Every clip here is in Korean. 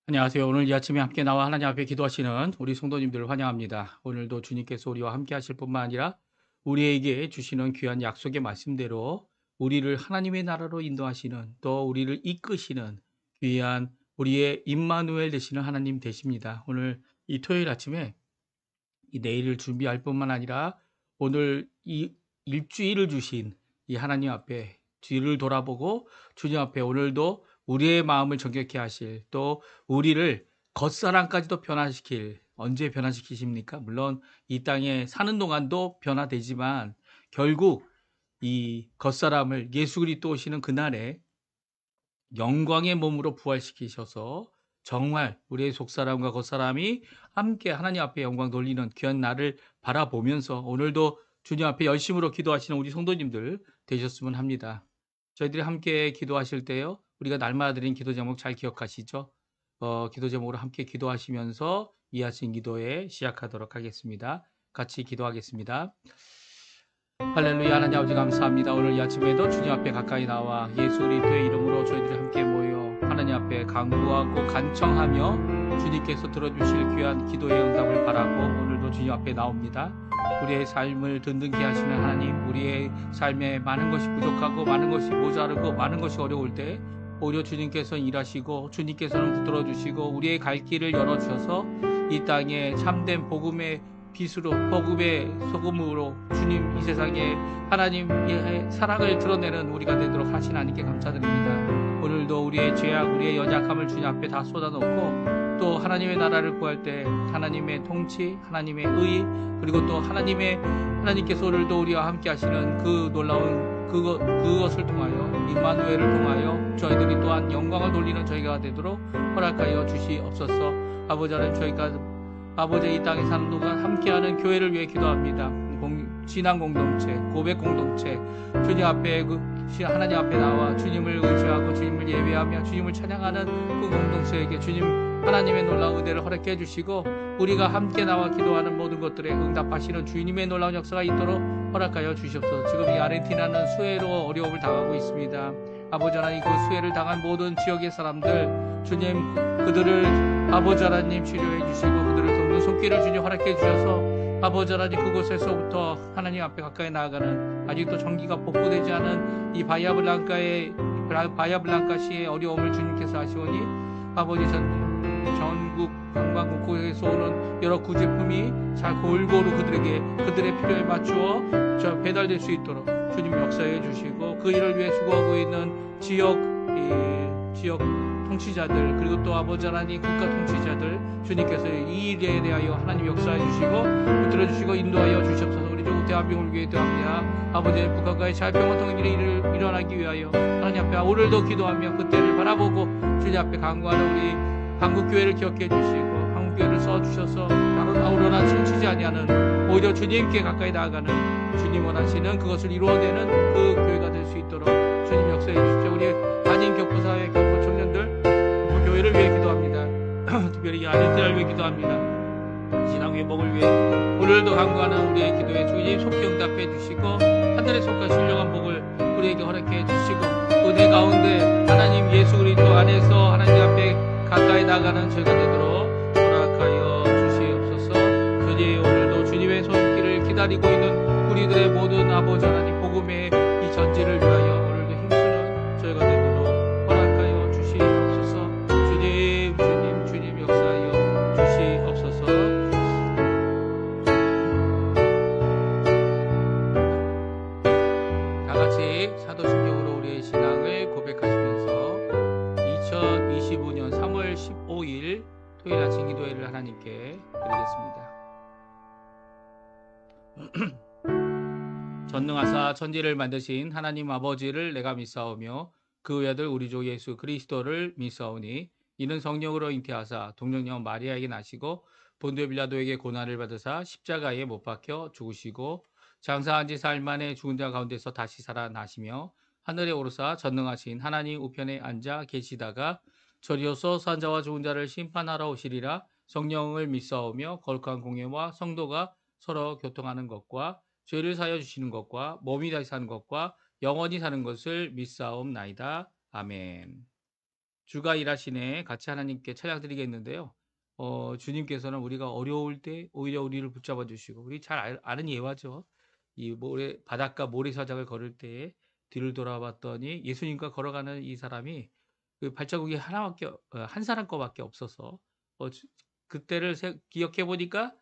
안녕하세요. 오늘 이 아침에 함께 나와 하나님 앞에 기도하시는 우리 성도님들을 환영합니다. 오늘도 주님께서 우리와 함께 하실 뿐만 아니라 우리에게 주시는 귀한 약속의 말씀대로 우리를 하나님의 나라로 인도하시는, 또 우리를 이끄시는 귀한 우리의 임마누엘 되시는 하나님 되십니다. 오늘 이 토요일 아침에 이 내일을 준비할 뿐만 아니라 오늘 이 일주일을 주신 이 하나님 앞에 뒤를 돌아보고 주님 앞에 오늘도 우리의 마음을 정결케 하실, 또 우리를 겉사람까지도 변화시킬, 언제 변화시키십니까? 물론 이 땅에 사는 동안도 변화되지만 결국 이 겉사람을 예수 그리스도 오시는 그날에 영광의 몸으로 부활시키셔서 정말 우리의 속사람과 겉사람이 함께 하나님 앞에 영광 돌리는 귀한 날을 바라보면서 오늘도 주님 앞에 열심으로 기도하시는 우리 성도님들 되셨으면 합니다. 저희들이 함께 기도하실 때요, 우리가 날마다 드린 기도 제목 잘 기억하시죠? 기도 제목으로 함께 기도하시면서 이 아침 기도에 시작하도록 하겠습니다. 같이 기도하겠습니다. 할렐루야. 하나님 아버지 감사합니다. 오늘 이 아침에도 주님 앞에 가까이 나와 예수 그리스도의 이름으로 저희들이 함께 모여 하나님 앞에 간구하고 간청하며 주님께서 들어주실 귀한 기도의 응답을 바라고 오늘도 주님 앞에 나옵니다. 우리의 삶을 든든케 하시는 하나님, 우리의 삶에 많은 것이 부족하고 많은 것이 모자르고 많은 것이 어려울 때 오히려 주님께서 일하시고 주님께서는 붙들어 주시고 우리의 갈 길을 열어주셔서 이 땅에 참된 복음의 빛으로, 복음의 소금으로 주님 이 세상에 하나님의 사랑을 드러내는 우리가 되도록 하신 하나님께 감사드립니다. 오늘도 우리의 죄악, 우리의 연약함을 주님 앞에 다 쏟아놓고 또 하나님의 나라를 구할 때 하나님의 통치, 하나님의 의, 그리고 또 하나님께서 오늘도 우리와 함께 하시는 그 놀라운 그것을 통하여 임마누엘을 통하여 저희들이 또한 영광을 돌리는 저희가 되도록 허락하여 주시옵소서. 아버지 하나님, 저희가 아버지 이 땅에 사는 동안 함께하는 교회를 위해 기도합니다. 신앙 공동체, 고백 공동체, 주님 앞에 하나님 앞에 나와 주님을 의지하고 주님을 예배하며 주님을 찬양하는 그 공동체에게 주님 하나님의 놀라운 은혜를 허락해 주시고 우리가 함께 나와 기도하는 모든 것들에 응답하시는 주님의 놀라운 역사가 있도록 허락하여 주시옵소서. 지금 이 아르헨티나는 수해로 어려움을 당하고 있습니다. 아버지 하나님, 그 수해를 당한 모든 지역의 사람들 주님 그들을 아버지 하나님 치료해 주시고 그들을 돕는 손길을 주님 허락해 주셔서 아버지 하나님 그곳에서부터 하나님 앞에 가까이 나아가는 아직도 전기가 복구되지 않은 이 바야블랑카시의 어려움을 주님께서 아시오니 아버지 전국 관광국에서 오는 여러 구제품이 잘 골고루 그들의 필요에 맞추어 배달될 수 있도록 주님 역사해 주시고 그 일을 위해 수고하고 있는 지역 통치자들, 그리고 또 아버지 하나님 국가 통치자들 주님께서 이 일에 대하여 하나님 역사해 주시고 붙들어 주시고 인도하여 주시옵소서. 우리 조국 대한민국을 위해 기도합니다. 아버지 북한과의 자유평화 통일의 일을 일어나기 위하여 하나님 앞에 오늘도 기도하며 그때를 바라보고 주님 앞에 간구하는 우리 한국교회를 기억해 주시고 한국교회를 써주셔서 다른 아우러나 치지 아니하는 오히려 주님께 가까이 나아가는 주님 원하시는 그것을 이루어내는 그 교회가 될 수 있도록 주님 역사해 주십시오. 우리 한인 교포사회 교포 청년들 교회를 위해 기도합니다. 특별히 아르헨티나를 위해 기도합니다. 신앙 회복을 위해 오늘도 간구하는 우리의 기도에 주님 속히 응답해 주시고 하늘에 속한 신령한 복을 우리에게 허락해 주시고 은혜 가운데 하나님 예수 그리스도 안에서 하나님 앞에 가까이 나가는 저희가 되도록 허락하여 주시옵소서. 주님 오늘도 주님의 손길을 기다리고 있는 우리들의 모든 아버지 하나님 복음의 이 전지를 위하여 오늘도 힘쓰는 저희가 되도록 허락하여 주시옵소서. 주님 역사하여 주시옵소서. 다 같이 사도신경으로 우리의 신앙을 고백하시면서 2025년 3월 15일 토요일 아침 기도회를 하나님께 드리겠습니다. 전능하사 천지를 만드신 하나님 아버지를 내가 믿사오며 그 외아들 우리 주 예수 그리스도를 믿사오니 이는 성령으로 잉태하사 동정녀 마리아에게 나시고 본디오 빌라도에게 고난을 받으사 십자가에 못 박혀 죽으시고 장사한 지 사흘 만에 죽은 자 가운데서 다시 살아나시며 하늘에 오르사 전능하신 하나님 우편에 앉아 계시다가 저리로서 산 자와 죽은 자를 심판하러 오시리라. 성령을 믿사오며 거룩한 공예와 성도가 서로 교통하는 것과 죄를 사여 주시는 것과 몸이 다시 사는 것과 영원히 사는 것을 믿사옵나이다. 아멘. 주가 일하시네 같이 하나님께 찬양드리겠는데요. 주님께서는 우리가 어려울 때 오히려 우리를 붙잡아 주시고 우리 잘 아는 예화죠. 이 바닷가 모래사장을 걸을 때에 뒤를 돌아봤더니 예수님과 걸어가는 이 사람이 그 발자국이 한 사람 거밖에 없어서 그때를 기억해 보니까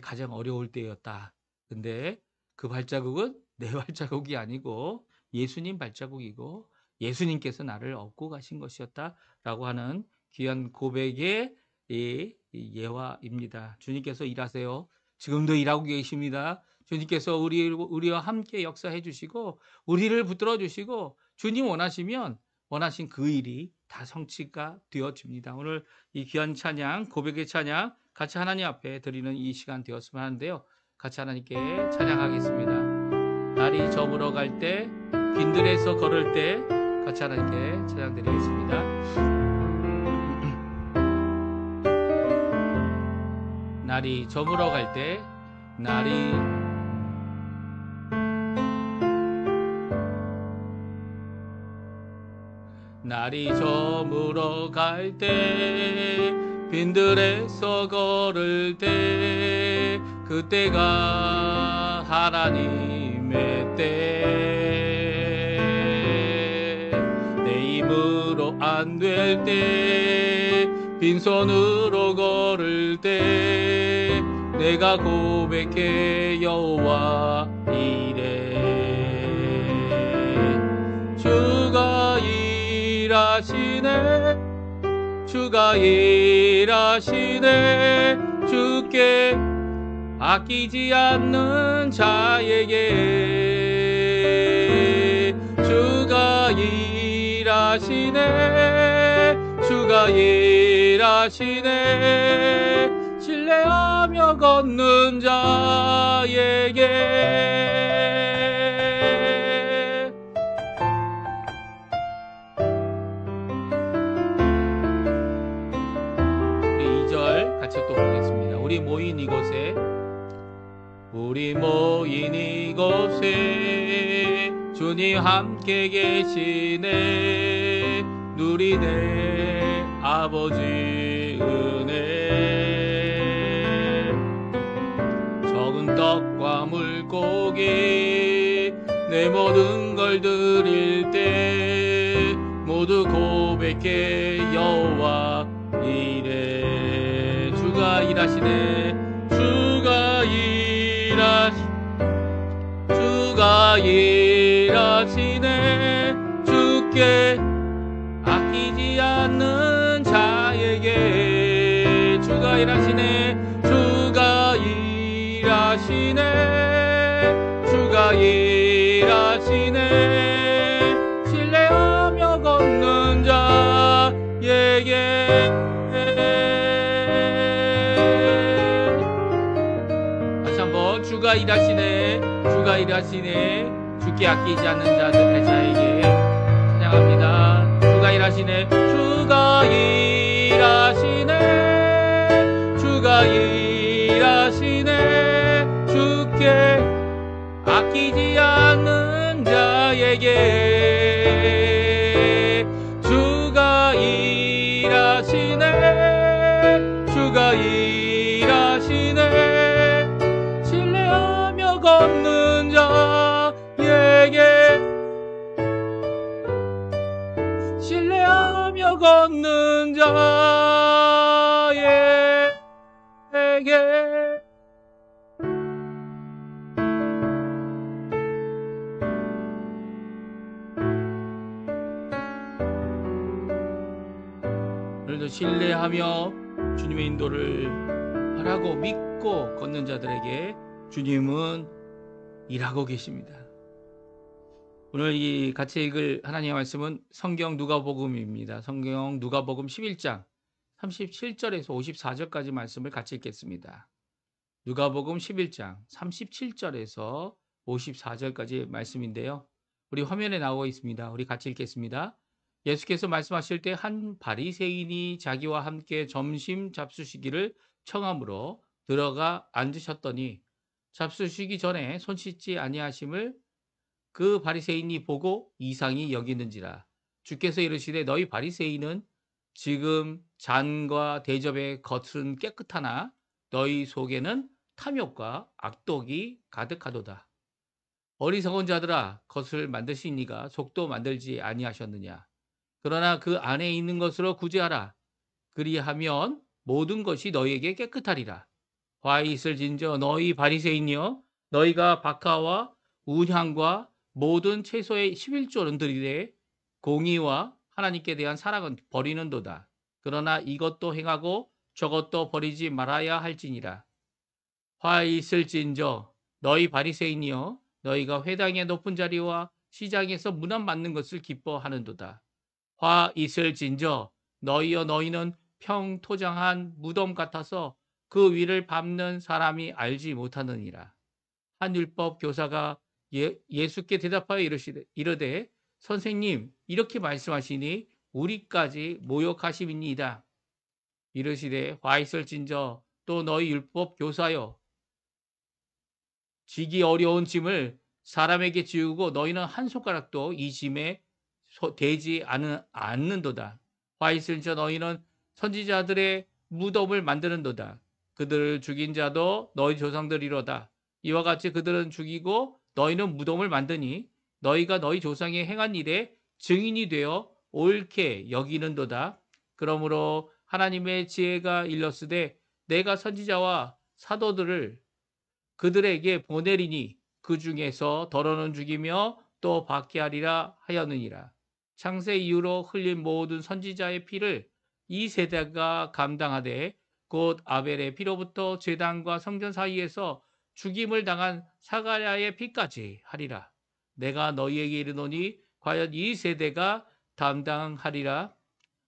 가장 어려울 때였다. 근데 그 발자국은 내 발자국이 아니고 예수님 발자국이고 예수님께서 나를 업고 가신 것이었다라고 하는 귀한 고백의 예화입니다. 주님께서 일하세요. 지금도 일하고 계십니다. 주님께서 우리와 함께 역사해 주시고 우리를 붙들어 주시고 주님 원하시면 원하신 그 일이 다 성취가 되어집니다. 오늘 이 귀한 찬양, 고백의 찬양 같이 하나님 앞에 드리는 이 시간 되었으면 하는데요. 같이 하나님께 찬양하겠습니다. 날이 저물어 갈 때, 빈들에서 걸을 때 같이 하나님께 찬양드리겠습니다. 날이 저물어 갈 때, 날이 저물어 갈 때, 빈들에서 걸을 때, 그때가 하나님의 때. 내 힘으로 안 될 때, 빈손으로 걸을 때, 내가 고백해 여호와 이래. 주가 일하시네, 주가 일하시네, 주께 아끼지 않는 자에게. 주가 일하시네, 주가 일하시네, 신뢰하며 걷는 자에게. 우리 2절 같이 또 보겠습니다. 우리 모인 이곳에 주님 함께 계시네, 누리네 아버지 은혜. 적은 떡과 물고기 내 모든 걸 드릴 때, 모두 고백해 여호와 이래. 주가 일하시네, 주가 일하시네, 주께 아끼지 않는 자에게. 주가 일하시네, 주가 일하시네, 주가 일하시네, 신뢰하며 걷는 자에게. 다시 한번 주가 일하시네, 주가 일하시네, 주께 아끼지 않는 자에게 찬양합니다. 주가 일하시네, 주가 일하시네, 주가 일하시네, 주께 아끼지 않는 자에게. 주가 일하시네, 주가 일하시네, 신뢰하며 걷는 자에게, 신뢰하며 걷는 자에게. 오늘도 신뢰하며 주님의 인도를 바라고 믿고 걷는 자들에게 주님은 일하고 계십니다. 오늘 이 같이 읽을 하나님의 말씀은 성경 누가복음입니다. 성경 누가복음 11장 37절에서 54절까지 말씀을 같이 읽겠습니다. 누가복음 11장 37절에서 54절까지 말씀인데요. 우리 화면에 나오고 있습니다. 우리 같이 읽겠습니다. 예수께서 말씀하실 때 한 바리새인이 자기와 함께 점심 잡수시기를 청함으로 들어가 앉으셨더니 잡수시기 전에 손 씻지 아니하심을 그 바리새인이 보고 이상히 여기는지라. 주께서 이르시되 너희 바리새인은 지금 잔과 대접의 겉은 깨끗하나 너희 속에는 탐욕과 악독이 가득하도다. 어리석은 자들아, 겉을 만드시니가 속도 만들지 아니하셨느냐. 그러나 그 안에 있는 것으로 구제하라. 그리하면 모든 것이 너희에게 깨끗하리라. 화 있을진저 너희 바리새인이여, 너희가 박하와 운향과 모든 채소의 11조는 들이되 공의와 하나님께 대한 사랑은 버리는도다. 그러나 이것도 행하고 저것도 버리지 말아야 할지니라. 화 있을진저 너희 바리새인이여, 너희가 회당의 높은 자리와 시장에서 문안 맞는 것을 기뻐하는도다. 화 있을진저 너희여, 너희는 평토장한 무덤 같아서 그 위를 밟는 사람이 알지 못하느니라. 한 율법 교사가 예수께 대답하여 이르되 선생님, 이렇게 말씀하시니 우리까지 모욕하심이니이다. 이르시되 화 있을진저 또 너희 율법 교사여, 지기 어려운 짐을 사람에게 지우고 너희는 한 손가락도 이 짐에 대지 않는도다. 화 있을진저 너희는 선지자들의 무덤을 만드는도다. 그들을 죽인 자도 너희 조상들이로다. 이와 같이 그들은 죽이고 너희는 무덤을 만드니 너희가 너희 조상이 행한 일에 증인이 되어 옳게 여기는도다. 그러므로 하나님의 지혜가 일렀으되 내가 선지자와 사도들을 그들에게 보내리니 그 중에서 더러는 죽이며 또 받게 하리라 하였느니라. 창세 이후로 흘린 모든 선지자의 피를 이 세대가 감당하되 곧 아벨의 피로부터 제단과 성전 사이에서 죽임을 당한 사가랴의 피까지 하리라. 내가 너희에게 이르노니 과연 이 세대가 담당하리라.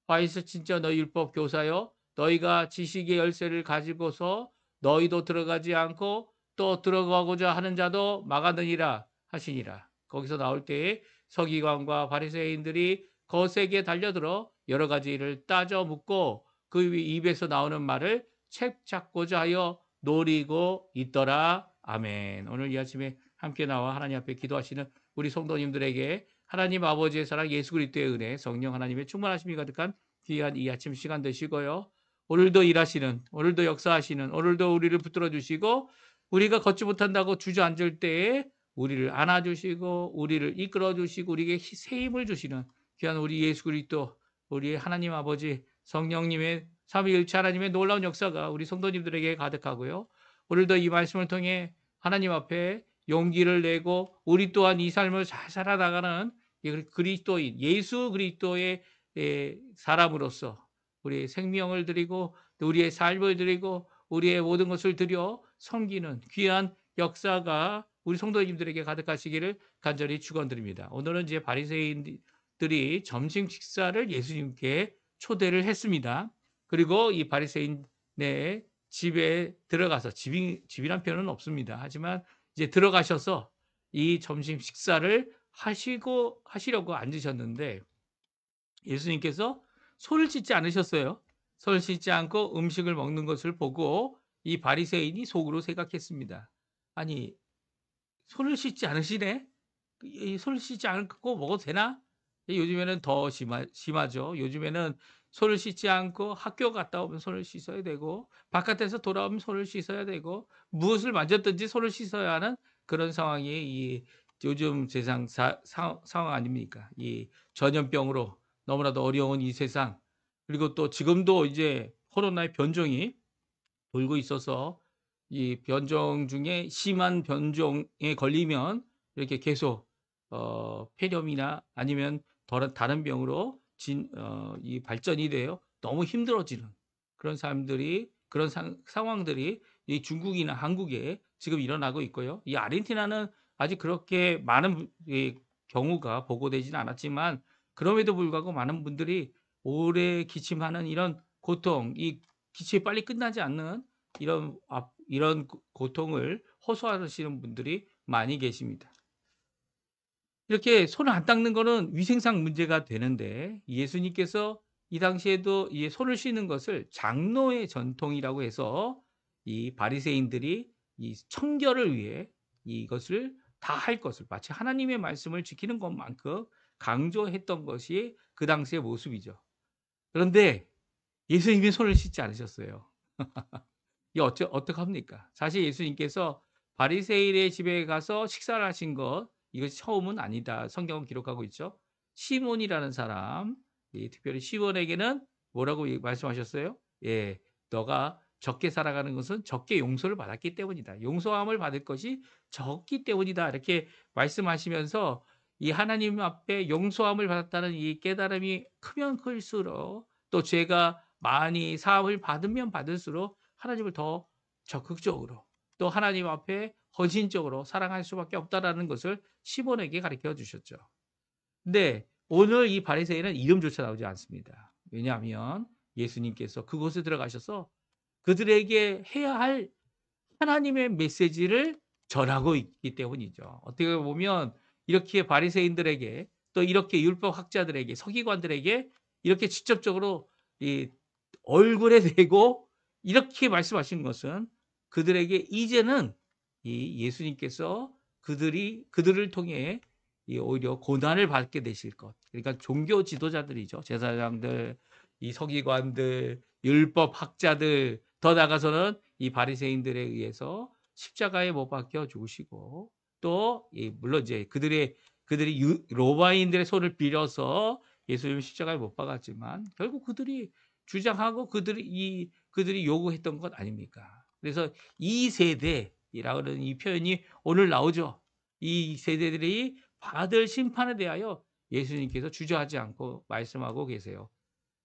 화 있을진저 너희 율법 교사여, 너희가 지식의 열쇠를 가지고서 너희도 들어가지 않고 또 들어가고자 하는 자도 막아느니라 하시니라. 거기서 나올 때에 서기관과 바리새인들이 거세게 달려들어 여러 가지 일을 따져 묻고 그 입에서 나오는 말을 책 잡고자 하여 노리고 있더라. 아멘. 오늘 이 아침에 함께 나와 하나님 앞에 기도하시는 우리 성도님들에게 하나님 아버지의 사랑, 예수 그리스도의 은혜, 성령 하나님의 충만하심이 가득한 귀한 이 아침 시간 되시고요. 오늘도 일하시는, 오늘도 역사하시는, 오늘도 우리를 붙들어 주시고 우리가 걷지 못한다고 주저앉을 때에 우리를 안아주시고 우리를 이끌어 주시고 우리에게 새 힘을 주시는 귀한 우리 예수 그리스도, 우리 하나님 아버지 성령님의 삼위일체 하나님의 놀라운 역사가 우리 성도님들에게 가득하고요. 오늘도 이 말씀을 통해 하나님 앞에 용기를 내고 우리 또한 이 삶을 잘 살아나가는 그리스도인, 예수 그리스도의 사람으로서 우리의 생명을 드리고 우리의 삶을 드리고 우리의 모든 것을 드려 섬기는 귀한 역사가 우리 성도님들에게 가득하시기를 간절히 축원드립니다. 오늘은 이제 바리새인들이 점심 식사를 예수님께 초대를 했습니다. 그리고 이 바리새인의 집에 들어가서 집이란 표현은 없습니다. 하지만 이제 들어가셔서 이 점심 식사를 하시려고 앉으셨는데 예수님께서 손을 씻지 않으셨어요. 손을 씻지 않고 음식을 먹는 것을 보고 이 바리새인이 속으로 생각했습니다. 아니, 손을 씻지 않으시네? 이 손을 씻지 않고 먹어도 되나? 요즘에는 더 심하죠. 요즘에는 손을 씻지 않고 학교 갔다 오면 손을 씻어야 되고 바깥에서 돌아오면 손을 씻어야 되고 무엇을 만졌든지 손을 씻어야 하는 그런 상황이 이 요즘 세상 상황 아닙니까? 이 전염병으로 너무나도 어려운 이 세상, 그리고 또 지금도 이제 코로나의 변종이 돌고 있어서 이 변종 중에 심한 변종에 걸리면 이렇게 계속 폐렴이나 아니면 다른 병으로 이 발전이 돼요. 너무 힘들어지는 그런 사람들이 그런 상황들이 이 중국이나 한국에 지금 일어나고 있고요. 이 아르헨티나는 아직 그렇게 많은 경우가 보고되지는 않았지만 그럼에도 불구하고 많은 분들이 오래 기침하는 이런 고통, 이 기침이 빨리 끝나지 않는 이런 고통을 호소하시는 분들이 많이 계십니다. 이렇게 손을 안 닦는 거는 위생상 문제가 되는데 예수님께서 이 당시에도 이 손을 씻는 것을 장로의 전통이라고 해서 이 바리새인들이 이 청결을 위해 이것을 다 할 것을 마치 하나님의 말씀을 지키는 것만큼 강조했던 것이 그 당시의 모습이죠. 그런데 예수님이 손을 씻지 않으셨어요. 이게 어떡합니까? 사실 예수님께서 바리새인의 집에 가서 식사를 하신 것, 이것이 처음은 아니다. 성경은 기록하고 있죠. 시몬이라는 사람, 특별히 시몬에게는 뭐라고 말씀하셨어요? 예, 너가 적게 살아가는 것은 적게 용서를 받았기 때문이다. 용서함을 받을 것이 적기 때문이다. 이렇게 말씀하시면서 이 하나님 앞에 용서함을 받았다는 이 깨달음이 크면 클수록, 또 죄가 많이 사함을 받으면 받을수록 하나님을 더 적극적으로, 또 하나님 앞에 헌신적으로 사랑할 수밖에 없다라는 것을 시몬에게 가르쳐 주셨죠. 근데 오늘 이 바리새인은 이름조차 나오지 않습니다. 왜냐하면 예수님께서 그곳에 들어가셔서 그들에게 해야 할 하나님의 메시지를 전하고 있기 때문이죠. 어떻게 보면 이렇게 바리새인들에게, 또 이렇게 율법학자들에게, 서기관들에게 이렇게 직접적으로 이 얼굴에 대고 이렇게 말씀하신 것은 그들에게 이제는 이 예수님께서 그들을 통해 오히려 고난을 받게 되실 것. 그러니까 종교 지도자들이죠. 제사장들, 이 서기관들, 율법 학자들, 더 나아가서는 이 바리새인들에 의해서 십자가에 못 박혀 죽으시고, 또 물론 이제 그들이 로마인들의 손을 빌어서 예수님을 십자가에 못 박았지만 결국 그들이 주장하고 그들이 요구했던 것 아닙니까? 그래서 이 세대라는 이 표현이 오늘 나오죠. 이 세대들이 받을 심판에 대하여 예수님께서 주저하지 않고 말씀하고 계세요.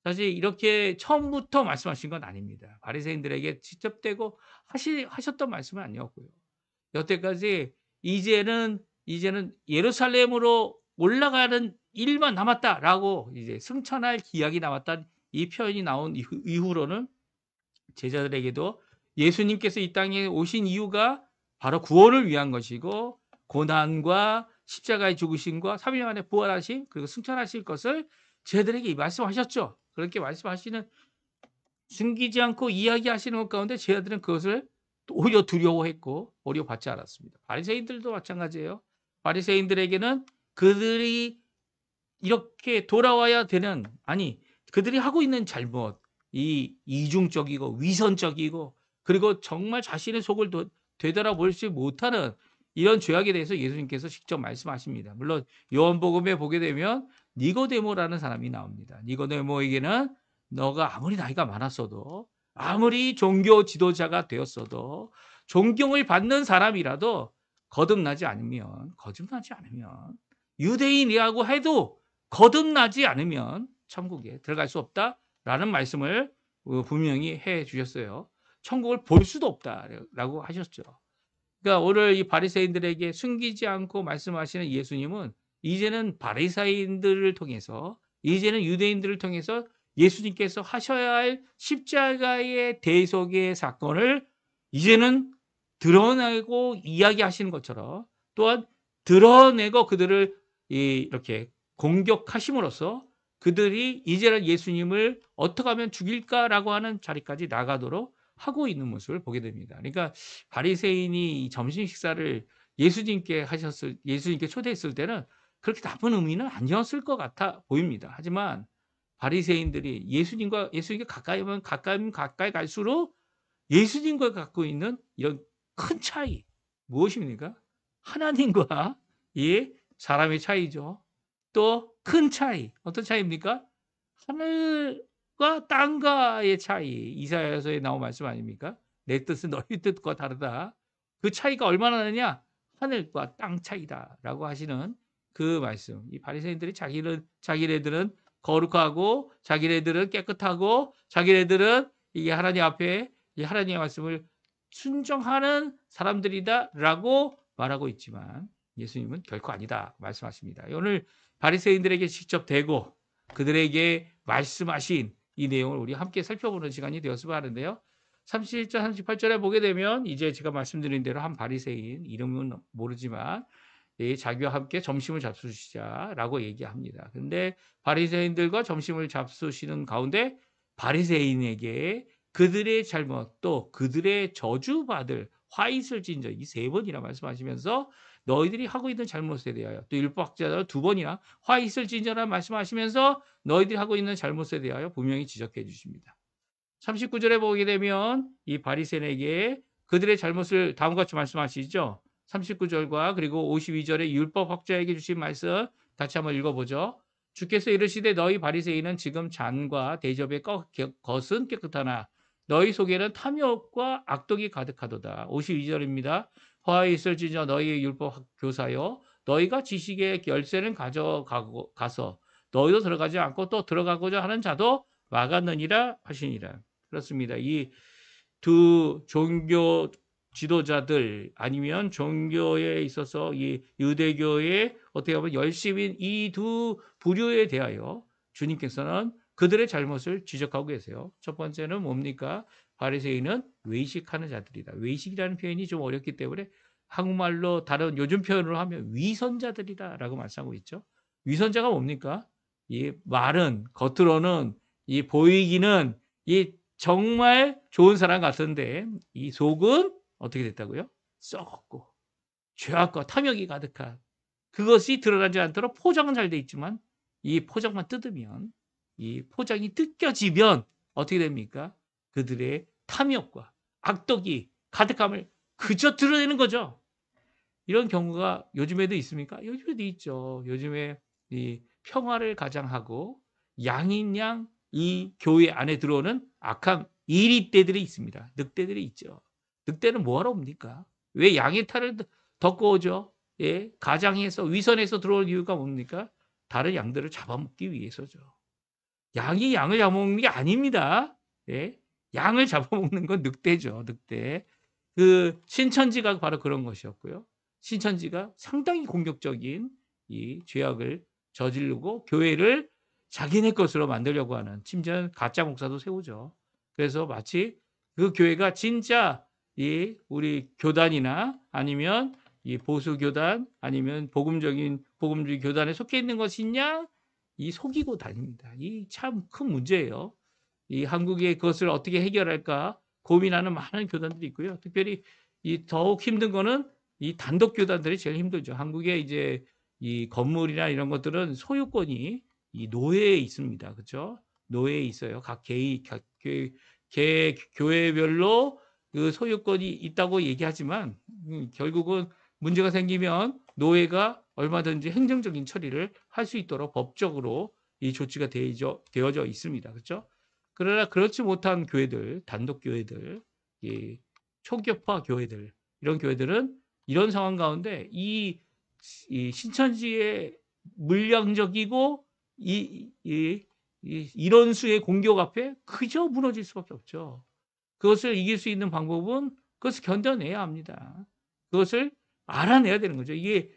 사실 이렇게 처음부터 말씀하신 건 아닙니다. 바리새인들에게 직접 대고 하셨던 말씀은 아니었고요. 여태까지 이제는 예루살렘으로 올라가는 일만 남았다라고 이제 승천할 기약이 남았다는 이 표현이 나온 이후로는 제자들에게도 예수님께서 이 땅에 오신 이유가 바로 구원을 위한 것이고, 고난과 십자가의 죽으심과 3일 만에 부활하심, 그리고 승천하실 것을 제자들에게 말씀하셨죠. 그렇게 말씀하시는, 숨기지 않고 이야기하시는 것 가운데 제자들은 그것을 오히려 두려워했고 오히려 받지 않았습니다. 바리새인들도 마찬가지예요. 바리새인들에게는 그들이 이렇게 돌아와야 되는, 아니 그들이 하고 있는 잘못, 이 이중적이고 위선적이고, 그리고 정말 자신의 속을 되돌아보지 못하는 이런 죄악에 대해서 예수님께서 직접 말씀하십니다. 물론 요한복음에 보게 되면 니고데모라는 사람이 나옵니다. 니고데모에게는 너가 아무리 나이가 많았어도, 아무리 종교 지도자가 되었어도, 존경을 받는 사람이라도 거듭나지 않으면, 유대인이라고 해도 거듭나지 않으면 천국에 들어갈 수 없다라는 말씀을 분명히 해 주셨어요. 천국을 볼 수도 없다라고 하셨죠. 그러니까 오늘 이 바리새인들에게 숨기지 않고 말씀하시는 예수님은 이제는 바리새인들을 통해서, 이제는 유대인들을 통해서 예수님께서 하셔야 할 십자가의 대속의 사건을 이제는 드러내고 이야기하시는 것처럼, 또한 드러내고 그들을 이렇게 공격하심으로써 그들이 이제는 예수님을 어떻게 하면 죽일까라고 하는 자리까지 나가도록 하고 있는 모습을 보게 됩니다. 그러니까 바리새인이 점심 식사를 예수님께 초대했을 때는 그렇게 나쁜 의미는 아니었을 것 같아 보입니다. 하지만 바리새인들이 예수님께 가까이 갈수록 예수님과 갖고 있는 이런 큰 차이, 무엇입니까? 하나님과 이 사람의 차이죠. 또 큰 차이, 어떤 차이입니까? 하늘과 땅과의 차이. 이사야서에 나온 말씀 아닙니까? 내 뜻은 너희 뜻과 다르다. 그 차이가 얼마나 나느냐? 하늘과 땅 차이다라고 하시는 그 말씀. 이 바리새인들이 자기네들은 거룩하고, 자기네들은 깨끗하고, 자기네들은 이게 하나님 앞에 이 하나님의 말씀을 순종하는 사람들이다라고 말하고 있지만 예수님은 결코 아니다 말씀하십니다. 오늘 바리새인들에게 직접 대고 그들에게 말씀하신 이 내용을 우리 함께 살펴보는 시간이 되었으면 하는데요. 37절, 38절에 보게 되면 이제 제가 말씀드린 대로 한 바리새인, 이름은 모르지만 자기와 함께 점심을 잡수시자라고 얘기합니다. 근데 바리새인들과 점심을 잡수시는 가운데 바리새인에게 그들의 잘못, 또 그들의 저주받을 화 있을진저 이 세 번이나 말씀하시면서 너희들이 하고 있는 잘못에 대하여 또 율법학자가 두 번이나 화 있을진저라 말씀하시면서 너희들이 하고 있는 잘못에 대하여 분명히 지적해 주십니다. 39절에 보게 되면 이 바리새인에게 그들의 잘못을 다음과 같이 말씀하시죠. 39절과 그리고 52절에 율법학자에게 주신 말씀 같이 한번 읽어보죠. 주께서 이르시되 너희 바리새인은 지금 잔과 대접의 것은 깨끗하나 너희 속에는 탐욕과 악독이 가득하도다. 52절입니다. 화에 있을지저 너희의 율법 교사여 너희가 지식의 열쇠는 가져가서 너희도 들어가지 않고 또 들어가고자 하는 자도 막았느니라 하시니라. 그렇습니다. 이 두 종교 지도자들 아니면 종교에 있어서 이 유대교의 어떻게 보면 열심인 이 두 부류에 대하여 주님께서는 그들의 잘못을 지적하고 계세요. 첫 번째는 뭡니까? 바리새인은 외식하는 자들이다. 외식이라는 표현이 좀 어렵기 때문에 한국말로 다른 요즘 표현으로 하면 위선자들이다라고 말씀하고 있죠. 위선자가 뭡니까? 이 말은 겉으로는 이 보이기는 이 정말 좋은 사람 같은데 이 속은 어떻게 됐다고요? 썩었고 죄악과 탐욕이 가득한 그것이 드러나지 않도록 포장은 잘 돼 있지만 이 포장만 뜯으면 이 포장이 뜯겨지면 어떻게 됩니까? 그들의 탐욕과 악독이 가득함을 그저 드러내는 거죠. 이런 경우가 요즘에도 있습니까? 요즘에도 있죠. 요즘에 이 평화를 가장하고 양인 양 이 교회 안에 들어오는 악한 이리떼들이 있습니다. 늑대들이 있죠. 늑대는 뭐하러 옵니까? 왜 양의 탈을 덮고 오죠? 예, 가장해서 위선해서 들어올 이유가 뭡니까? 다른 양들을 잡아먹기 위해서죠. 양이 양을 잡아먹는 게 아닙니다. 예, 양을 잡아먹는 건 늑대죠. 늑대. 그 신천지가 바로 그런 것이었고요. 신천지가 상당히 공격적인 이 죄악을 저지르고 교회를 자기네 것으로 만들려고 하는 심지어 가짜 목사도 세우죠. 그래서 마치 그 교회가 진짜 이 우리 교단이나 아니면 이 보수 교단 아니면 복음주의 교단에 속해 있는 것이냐 이 속이고 다닙니다. 이 참 큰 문제예요. 이 한국의 그것을 어떻게 해결할까 고민하는 많은 교단들이 있고요. 특별히 이 더욱 힘든 거는 이 단독 교단들이 제일 힘들죠. 한국에 이제 이 건물이나 이런 것들은 소유권이 이 노예에 있습니다. 그렇죠? 노예에 있어요. 각 교회별로 그 소유권이 있다고 얘기하지만 결국은 문제가 생기면 노예가 얼마든지 행정적인 처리를 할 수 있도록 법적으로 이 조치가 되어져 있습니다. 그렇죠? 그러나 그렇지 못한 교회들, 단독 교회들, 이 초교파 교회들, 이런 교회들은 이런 상황 가운데 이 신천지의 물량적이고 이런 수의 공격 앞에 그저 무너질 수밖에 없죠. 그것을 이길 수 있는 방법은 그것을 견뎌내야 합니다. 그것을 알아내야 되는 거죠. 이게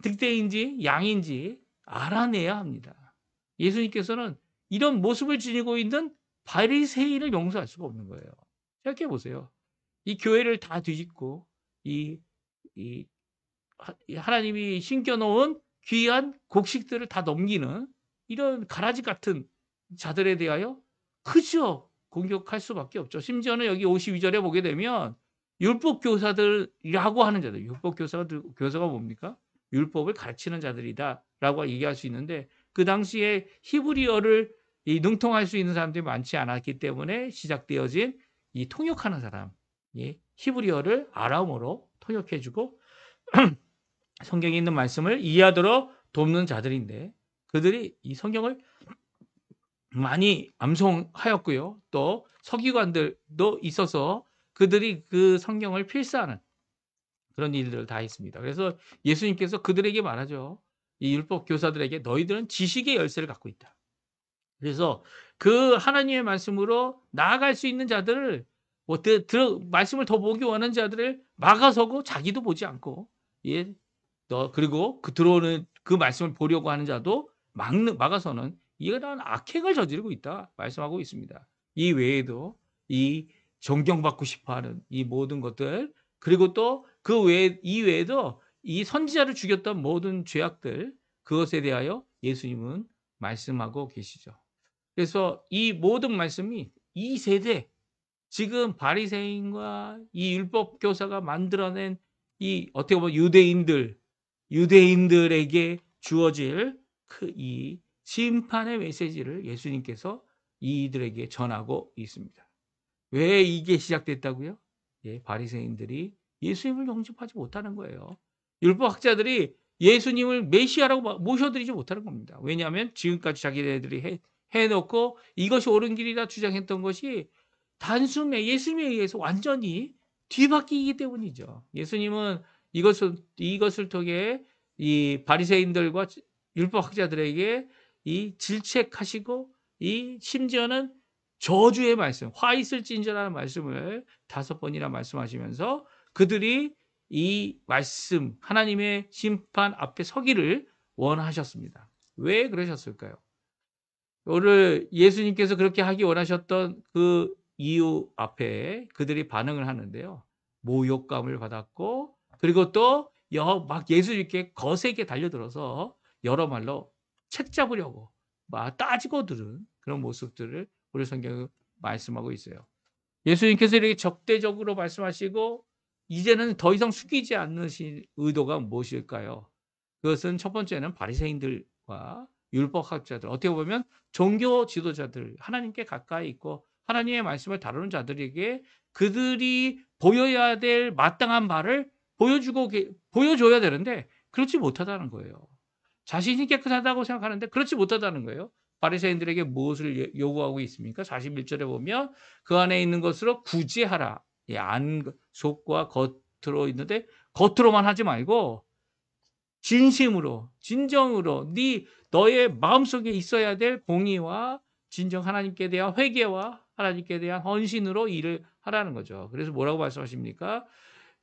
늑대인지 양인지 알아내야 합니다. 예수님께서는 이런 모습을 지니고 있는 바리새인을 용서할 수가 없는 거예요. 생각해 보세요. 이 교회를 다 뒤집고 이 하나님이 심겨놓은 귀한 곡식들을 다 넘기는 이런 가라지 같은 자들에 대하여 그저 공격할 수밖에 없죠. 심지어는 여기 52절에 보게 되면 율법 교사들이라고 하는 자들, 교사가 뭡니까? 율법을 가르치는 자들이다라고 얘기할 수 있는데 그 당시에 히브리어를 능통할 수 있는 사람들이 많지 않았기 때문에 시작되어진 이 통역하는 사람, 히브리어를 아람어로 통역해주고 성경에 있는 말씀을 이해하도록 돕는 자들인데 그들이 이 성경을 많이 암송하였고요. 또 서기관들도 있어서 그들이 그 성경을 필사하는 그런 일들을 다 했습니다. 그래서 예수님께서 그들에게 말하죠. 이 율법 교사들에게 너희들은 지식의 열쇠를 갖고 있다. 그래서 그 하나님의 말씀으로 나아갈 수 있는 자들을 말씀을 더 보기 원하는 자들을 막아서고 자기도 보지 않고 그리고 그 들어오는 그 말씀을 보려고 하는 자도 막아서는 이런 악행을 저지르고 있다 말씀하고 있습니다. 이 외에도 이 존경받고 싶어하는 이 모든 것들 그리고 또 이외에도 이 선지자를 죽였던 모든 죄악들 그것에 대하여 예수님은 말씀하고 계시죠. 그래서 이 모든 말씀이 이 세대 지금 바리새인과 이 율법 교사가 만들어낸 이 어떻게 보면 유대인들에게 주어질 이 심판의 메시지를 예수님께서 이들에게 전하고 있습니다. 왜 이게 시작됐다고요? 예, 바리새인들이 예수님을 영접하지 못하는 거예요. 율법학자들이 예수님을 메시아라고 모셔드리지 못하는 겁니다. 왜냐하면 지금까지 자기네들이 해놓고 이것이 옳은 길이라 주장했던 것이 단숨에 예수님에 의해서 완전히 뒤바뀌기 때문이죠. 예수님은 이것을 통해 이 바리새인들과 율법학자들에게 이 질책하시고 이 심지어는 저주의 말씀, 화 있을진저라는 말씀을 5번이나 말씀하시면서 그들이 이 말씀, 하나님의 심판 앞에 서기를 원하셨습니다. 왜 그러셨을까요? 오늘 예수님께서 그렇게 하기 원하셨던 그 이유 앞에 그들이 반응을 하는데요. 모욕감을 받았고, 그리고 또 막 예수님께 거세게 달려들어서 여러 말로 책 잡으려고 막 따지고 들은 그런 모습들을 우리 성경은 말씀하고 있어요. 예수님께서 이렇게 적대적으로 말씀하시고 이제는 더 이상 숙이지 않으신 의도가 무엇일까요? 그것은 첫 번째는 바리새인들과 율법학자들, 어떻게 보면 종교 지도자들, 하나님께 가까이 있고 하나님의 말씀을 다루는 자들에게 그들이 보여야 될 마땅한 바를 보여줘야 되는데 그렇지 못하다는 거예요. 자신이 깨끗하다고 생각하는데 그렇지 못하다는 거예요. 바리새인들에게 무엇을 요구하고 있습니까? 41절에 보면 그 안에 있는 것으로 구제하라. 안 속과 겉으로 있는데 겉으로만 하지 말고 진심으로 진정으로 너의 마음속에 있어야 될 공의와 진정 하나님께 대한 회개와 하나님께 대한 헌신으로 일을 하라는 거죠. 그래서 뭐라고 말씀하십니까?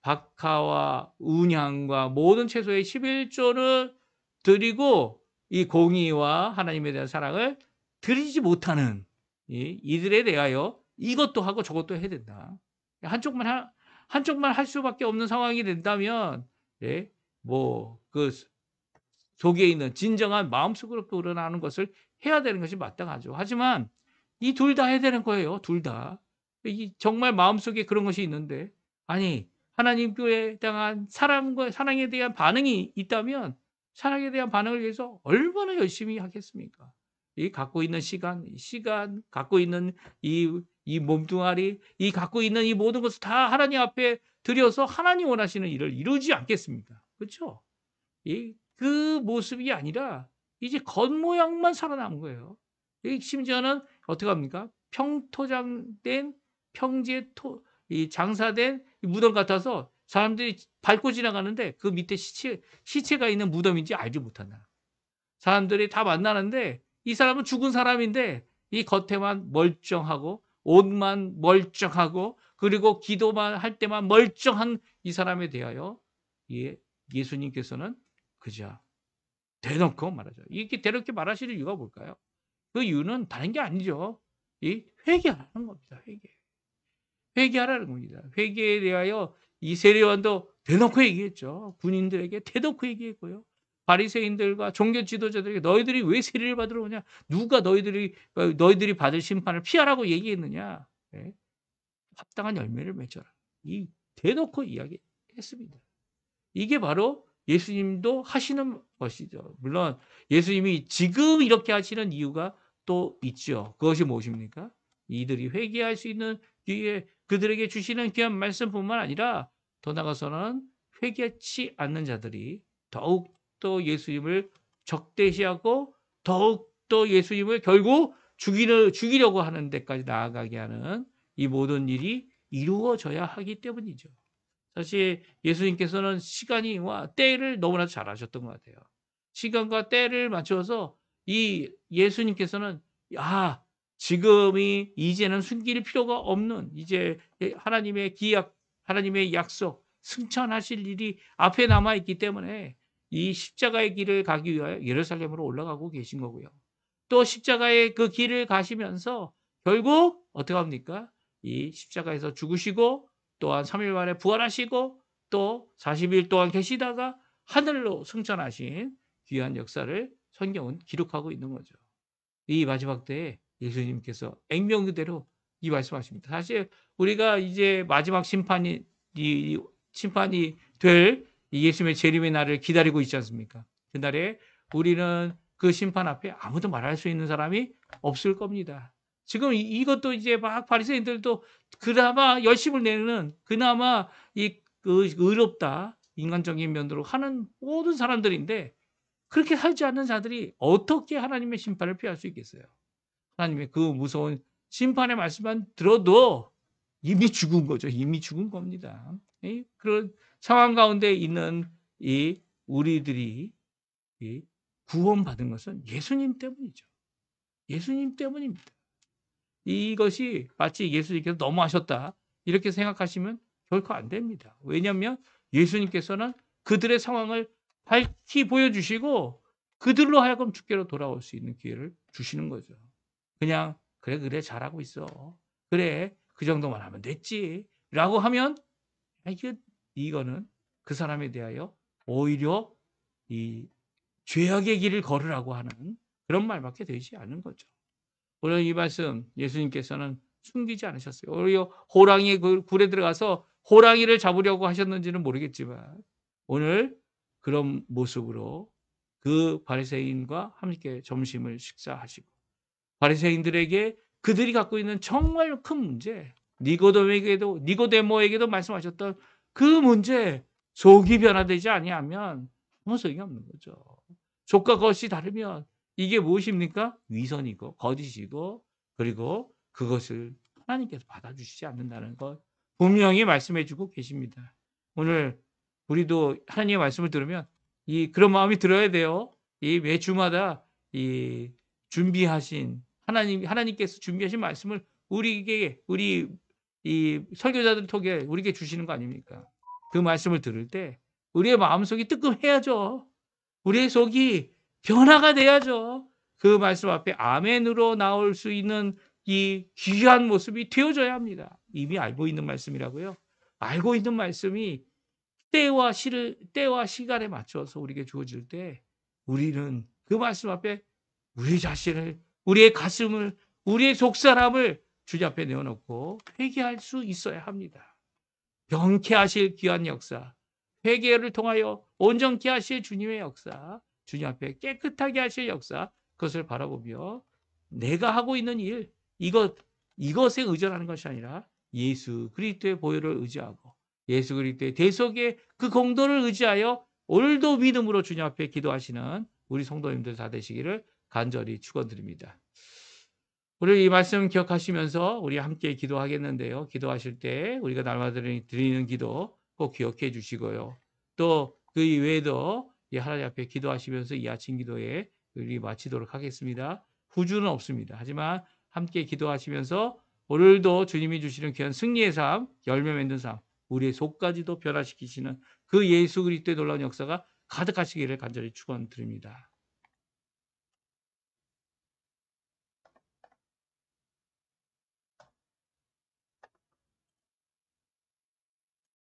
박하와 운향과 모든 채소의 11조를 드리고 이 공의와 하나님에 대한 사랑을 드리지 못하는 이들에 대하여 이것도 하고 저것도 해야 된다. 한쪽만 할 수밖에 없는 상황이 된다면 예, 그 속에 있는 진정한 마음속으로 우러나는 것을 해야 되는 것이 마땅하죠. 하지만 이 둘 다 해야 되는 거예요. 둘 다. 정말 마음속에 그런 것이 있는데 아니 하나님께 대한 사랑에 대한 반응이 있다면 사랑에 대한 반응을 위해서 얼마나 열심히 하겠습니까? 이 갖고 있는 시간, 갖고 있는 이 몸뚱아리, 이 갖고 있는 이 모든 것을 다 하나님 앞에 드려서 하나님 원하시는 일을 이루지 않겠습니까? 그렇죠? 그 모습이 아니라 이제 겉모양만 살아남은 거예요. 심지어는 어떻게 합니까? 평토장된 이 장사된 무덤 같아서 사람들이 밟고 지나가는데 그 밑에 시체가 있는 무덤인지 알지 못한다. 사람들이 다 만나는데 이 사람은 죽은 사람인데 이 겉에만 멀쩡하고 옷만 멀쩡하고 그리고 기도만 할 때만 멀쩡한 이 사람에 대하여 예수님께서는 그저 대놓고 말하죠. 이렇게 대놓고 말하시는 이유가 뭘까요? 그 이유는 다른 게 아니죠. 회개하라는 겁니다. 회개하라는 겁니다. 회개에 대하여 이 세례요한도 대놓고 얘기했죠. 군인들에게 대놓고 얘기했고요. 바리새인들과 종교 지도자들에게 너희들이 왜 세례를 받으러 오냐? 누가 너희들이 받을 심판을 피하라고 얘기했느냐? 네. 합당한 열매를 맺어라. 대놓고 이야기했습니다. 이게 바로 예수님도 하시는 것이죠. 물론 예수님이 지금 이렇게 하시는 이유가 또 있죠. 그것이 무엇입니까? 이들이 회개할 수 있는 기회, 그들에게 주시는 귀한 말씀뿐만 아니라 더 나아가서는 회개치 않는 자들이 더욱더 예수님을 적대시하고 더욱더 예수님을 결국 죽이려고 하는 데까지 나아가게 하는 이 모든 일이 이루어져야 하기 때문이죠. 사실 예수님께서는 시간과 때를 너무나 잘 아셨던 것 같아요. 시간과 때를 맞춰서 이 예수님께서는 지금이 이제는 숨길 필요가 없는 이제 하나님의 기약, 하나님의 약속, 승천하실 일이 앞에 남아 있기 때문에 이 십자가의 길을 가기 위하여 예루살렘으로 올라가고 계신 거고요. 또 십자가의 그 길을 가시면서 결국 어떻게 합니까? 이 십자가에서 죽으시고 또한 3일 만에 부활하시고 또 40일 동안 계시다가 하늘로 승천하신 귀한 역사를 성경은 기록하고 있는 거죠. 이 마지막 때에 예수님께서 액면 그대로 이 말씀하십니다. 사실 우리가 이제 마지막 심판이 될 이 예수님의 재림의 날을 기다리고 있지 않습니까? 그날에 우리는 그 심판 앞에 아무도 말할 수 있는 사람이 없을 겁니다. 지금 이것도 이제 막 바리새인들도 그나마 열심을 내는 그나마 그 의롭다 인간적인 면으로 하는 모든 사람들인데 그렇게 살지 않는 자들이 어떻게 하나님의 심판을 피할 수 있겠어요? 하나님의 그 무서운 심판의 말씀만 들어도 이미 죽은 거죠. 이미 죽은 겁니다. 그런 상황 가운데 있는 이 우리들이 이 구원받은 것은 예수님 때문이죠. 예수님 때문입니다. 이것이 마치 예수님께서 너무하셨다 이렇게 생각하시면 결코 안 됩니다. 왜냐하면 예수님께서는 그들의 상황을 밝히 보여주시고 그들로 하여금 주께로 돌아올 수 있는 기회를 주시는 거죠. 그냥 그래 잘하고 있어. 그래 그 정도만 하면 됐지 라고 하면 이거는 그 사람에 대하여 오히려 이 죄악의 길을 걸으라고 하는 그런 말밖에 되지 않는 거죠. 오늘 이 말씀 예수님께서는 숨기지 않으셨어요. 오히려 호랑이의 그 굴에 들어가서 호랑이를 잡으려고 하셨는지는 모르겠지만 오늘 그런 모습으로 그 바리새인과 함께 점심을 식사하시고 바리새인들에게 그들이 갖고 있는 정말 큰 문제, 니고데모에게도 말씀하셨던 그 문제, 속이 변화되지 아니하면 아무 소용이 없는 거죠. 속과 겉이 다르면 이게 무엇입니까? 위선이고 거짓이고 그리고 그것을 하나님께서 받아주시지 않는다는 것 분명히 말씀해 주고 계십니다. 오늘 우리도 하나님의 말씀을 들으면 그런 마음이 들어야 돼요. 매 주마다 준비하신 하나님께서 준비하신 말씀을 우리 설교자들 통해 우리에게 주시는 거 아닙니까? 그 말씀을 들을 때 우리의 마음속이 뜨끔해야죠. 우리의 속이 변화가 돼야죠. 그 말씀 앞에 아멘으로 나올 수 있는 이 귀한 모습이 되어져야 합니다. 이미 알고 있는 말씀이라고요. 알고 있는 말씀이 때와 시간에 맞춰서 우리에게 주어질 때 우리는 그 말씀 앞에 우리 자신을, 우리의 가슴을, 우리의 속사람을 주님 앞에 내어놓고 회개할 수 있어야 합니다. 병케하실 귀한 역사, 회개를 통하여 온전케 하실 주님의 역사, 주님 앞에 깨끗하게 하실 역사, 그것을 바라보며 내가 하고 있는 일, 이것에 의존하는 것이 아니라 예수 그리스도의 보혈을 의지하고 예수 그리스도의 대속의 그 공도를 의지하여 오늘도 믿음으로 주님 앞에 기도하시는 우리 성도님들 다 되시기를 간절히 축원드립니다. 오늘 이 말씀 기억하시면서 우리 함께 기도하겠는데요. 기도하실 때 우리가 날마다 드리는 기도 꼭 기억해 주시고요. 또 그 이외에도 하나님 앞에 기도하시면서 이 아침 기도에 우리 마치도록 하겠습니다. 후주는 없습니다. 하지만 함께 기도하시면서 오늘도 주님이 주시는 귀한 승리의 삶, 열매 맺는 삶, 우리의 속까지도 변화시키시는 그 예수 그리스도의 놀라운 역사가 가득하시기를 간절히 축원드립니다.